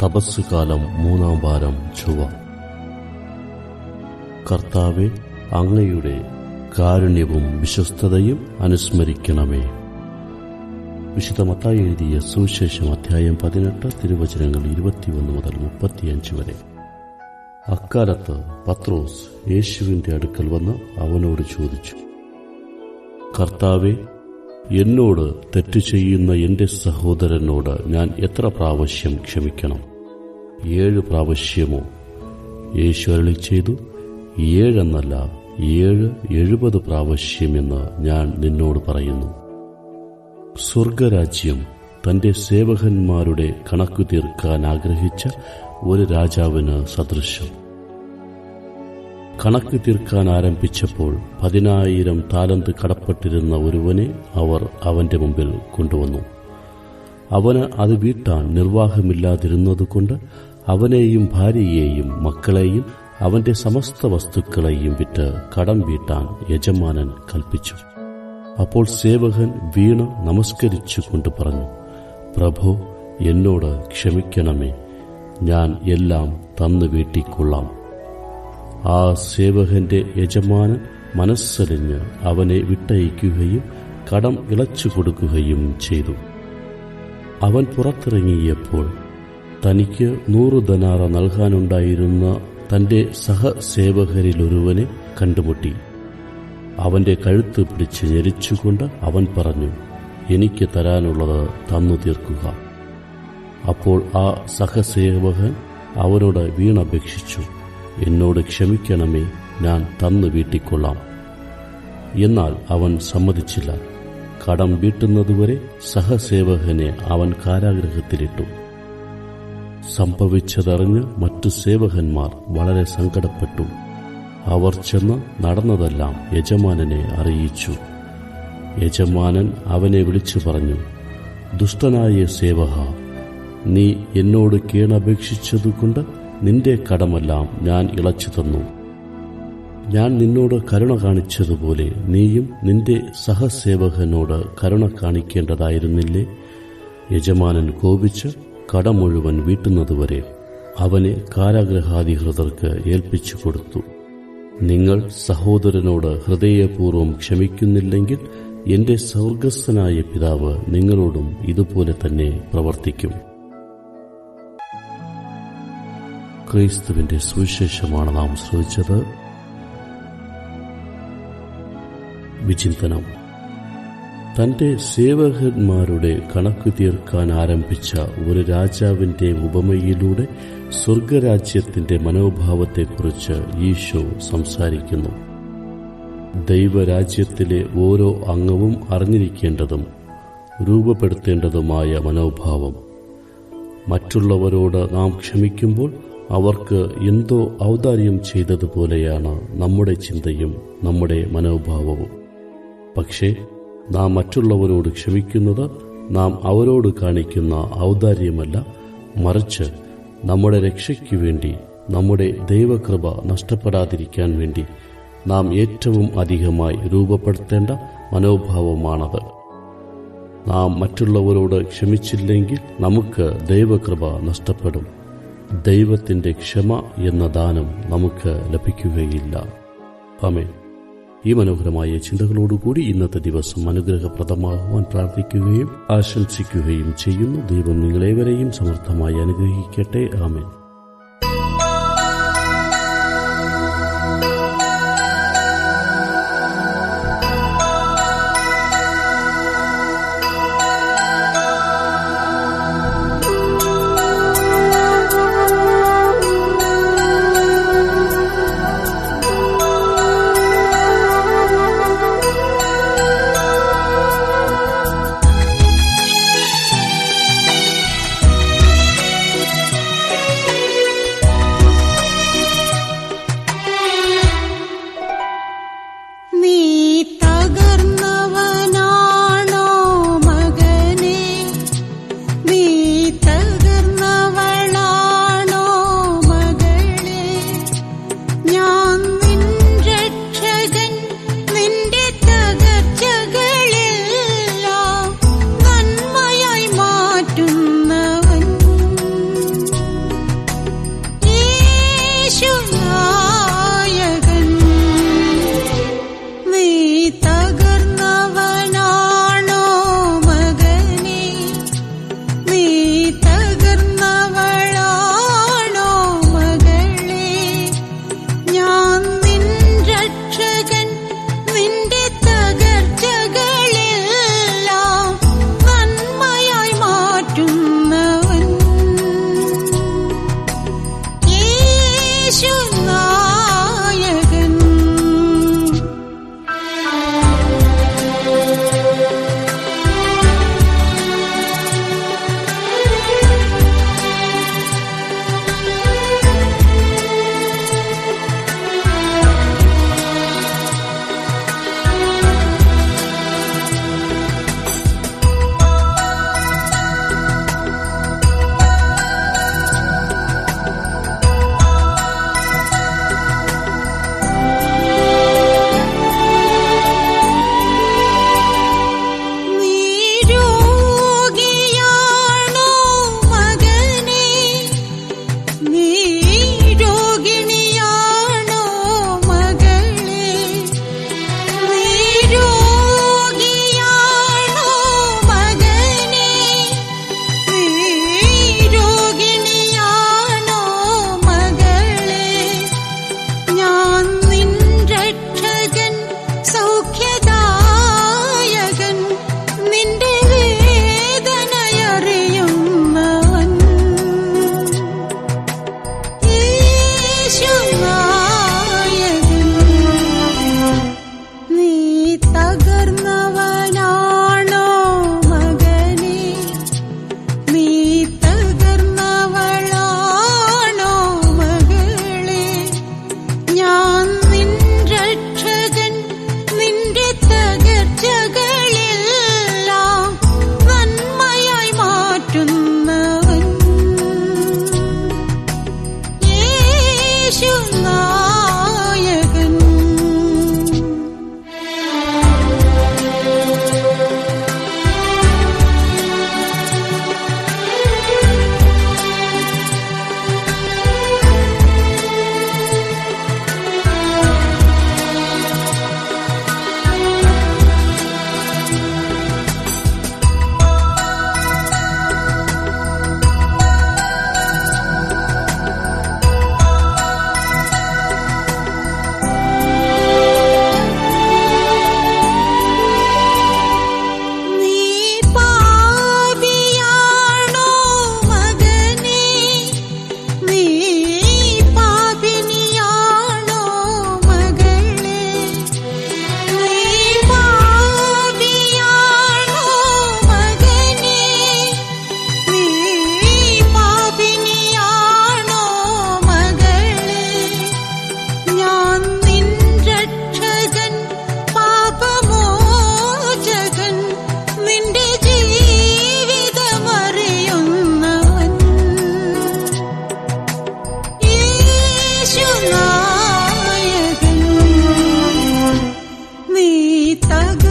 തപസ് കാലം 3-ാം വാരം ചൊവ്വ. കർത്താവേ, അങ്ങയുടെ കാരുണ്യവും വിശ്വസ്തതയും അനുസ്മരിക്കണമേ. വിശുദ്ധ മത്തായി എഴുതിയ സുവിശേഷം അധ്യായം 18 തിരുവചനങ്ങൾ 21 മുതൽ 35 വരെ. അക്കാലത്ത് പത്രോസ് യേശുവിന്റെ അടുക്കൽ വന്ന് അവനോട് ചോദിച്ചു, കർത്താവേ, എന്നോട് തെറ്റു ചെയ്യുന്ന എന്റെ സഹോദരനോട് ഞാൻ എത്ര പ്രാവശ്യം ക്ഷമിക്കണം? 7 പ്രാവശ്യമോ? യേശു അരുളി ചെയ്തു, 7 എന്നല്ല 70 പ്രാവശ്യമെന്ന് ഞാൻ നിന്നോട് പറയുന്നു. സ്വർഗരാജ്യം തന്റെ സേവകന്മാരുടെ കണക്കു തീർക്കാൻ ആഗ്രഹിച്ച ഒരു രാജാവിന് സദൃശം. കണക്ക് തീർക്കാൻ ആരംഭിച്ചപ്പോൾ 10,000 താലന്ത് കടപ്പെട്ടിരുന്ന ഒരുവനെ അവർ അവന്റെ മുമ്പിൽ കൊണ്ടുവന്നു. അവന് അത് വീട്ടാൻ നിർവാഹമില്ലാതിരുന്നതുകൊണ്ട് അവനെയും ഭാര്യയെയും മക്കളെയും അവന്റെ സമസ്ത വസ്തുക്കളെയും വിറ്റ് കടം വീട്ടാൻ യജമാനൻ കൽപ്പിച്ചു. അപ്പോൾ സേവകൻ വീണ് നമസ്കരിച്ചുകൊണ്ട് പറഞ്ഞു, പ്രഭോ, എന്നോട് ക്ഷമിക്കണമേ, ഞാൻ എല്ലാം തന്നു വീട്ടിക്കൊള്ളാം. ആ സേവകന്റെ യജമാനൻ മനസ്സലിഞ്ഞ് അവനെ വിട്ടയക്കുകയും കടം ഇളച്ചു കൊടുക്കുകയും ചെയ്തു. അവൻ പുറത്തിറങ്ങിയപ്പോൾ തനിക്ക് 100 ദനാറ നൽകാനുണ്ടായിരുന്ന തന്റെ സഹസേവകരിലൊരുവനെ കണ്ടുമുട്ടി. അവന്റെ കഴുത്ത് പിടിച്ച് ഞെരിച്ചുകൊണ്ട് അവൻ പറഞ്ഞു, എനിക്ക് തരാനുള്ളത് തന്നു തീർക്കുക. അപ്പോൾ ആ സഹസേവകൻ അവനോട് വീണപേക്ഷിച്ചു, എന്നോട് ക്ഷമിക്കണമേ, ഞാൻ തന്നു വീട്ടിക്കൊള്ളാം. എന്നാൽ അവൻ സമ്മതിച്ചില്ല. കടം വീട്ടുന്നതുവരെ സഹസേവകനെ അവൻ കാരാഗൃഹത്തിലിട്ടു. സംഭവിച്ചതറിഞ്ഞ് മറ്റു സേവകന്മാർ വളരെ സങ്കടപ്പെട്ടു. അവർ ചെന്ന് നടന്നതെല്ലാം യജമാനനെ അറിയിച്ചു. യജമാനൻ അവനെ വിളിച്ചു പറഞ്ഞു, ദുഷ്ടനായ സേവക, നീ എന്നോട് കീണപേക്ഷിച്ചതുകൊണ്ട് നിന്റെ കടമെല്ലാം ഞാൻ ഇളച്ചു തന്നു. ഞാൻ നിന്നോട് കരുണ കാണിച്ചതുപോലെ നീയും നിന്റെ സഹസേവകനോട് കരുണ കാണിക്കേണ്ടതായിരുന്നില്ലേ? യജമാനൻ കോപിച്ച് കടം മുഴുവൻ വീട്ടുന്നതുവരെ അവനെ കാരാഗൃഹാധികൃതർക്ക് ഏൽപ്പിച്ചു കൊടുത്തു. നിങ്ങൾ സഹോദരനോട് ഹൃദയപൂർവ്വം ക്ഷമിക്കുന്നില്ലെങ്കിൽ എന്റെ സ്വർഗ്ഗസ്ഥനായ പിതാവ് നിങ്ങളോടും ഇതുപോലെ തന്നെ പ്രവർത്തിക്കും. ക്രിസ്തുവിന്റെ സുവിശേഷമാണ് നാം ശ്രവിച്ചത്. വിചിന്തനം. തന്റെ സേവകന്മാരുടെ കണക്കു തീർക്കാൻ ആരംഭിച്ച ഒരു രാജാവിന്റെ ഉപമയിലൂടെ സ്വർഗരാജ്യത്തിന്റെ മനോഭാവത്തെക്കുറിച്ച് ഈശോ സംസാരിക്കുന്നു. ദൈവരാജ്യത്തിലെ ഓരോ അംഗവും അറിഞ്ഞിരിക്കേണ്ടതും രൂപപ്പെടുത്തേണ്ടതുമായ മനോഭാവം. മറ്റുള്ളവരോട് നാം ക്ഷമിക്കുമ്പോൾ അവർക്ക് എന്തോ ഔദാര്യം ചെയ്തതുപോലെയാണ് നമ്മുടെ ചിന്തയും നമ്മുടെ മനോഭാവവും. പക്ഷേ നാം മറ്റുള്ളവരോട് ക്ഷമിക്കുന്നത് നാം അവരോട് കാണിക്കുന്ന ഔദാര്യമല്ല, മറിച്ച് നമ്മുടെ രക്ഷയ്ക്കു വേണ്ടി, നമ്മുടെ ദൈവകൃപ നഷ്ടപ്പെടാതിരിക്കാൻ വേണ്ടി നാം ഏറ്റവും അധികമായി രൂപപ്പെടുത്തേണ്ട മനോഭാവമാണത്. നാം മറ്റുള്ളവരോട് ക്ഷമിച്ചില്ലെങ്കിൽ നമുക്ക് ദൈവകൃപ നഷ്ടപ്പെടും. ദൈവത്തിന്റെ ക്ഷമ എന്ന ദാനം നമുക്ക് ലഭിക്കുകയില്ല. ആമേൻ. ഈ മനോഹരമായ ചിന്തകളോടുകൂടി ഇന്നത്തെ ദിവസം അനുഗ്രഹപ്രദമാകുവാൻ പ്രാർത്ഥിക്കുകയും ആശംസിക്കുകയും ചെയ്യുന്നു. ദൈവം നിങ്ങളേവരെയും സമർത്ഥമായി അനുഗ്രഹിക്കട്ടെ. ആമേൻ. തകർന്നവനാണോ മകനേ, നീ തകർന്നവളാണോ മകളേ, ഞാൻ നിൻ രക്ഷകൻ, നിന്റെ തകർച്ചകളെല്ലാം നന്മയായി മാറ്റുന്നവൻ യേശുനായകൻ. നീ തക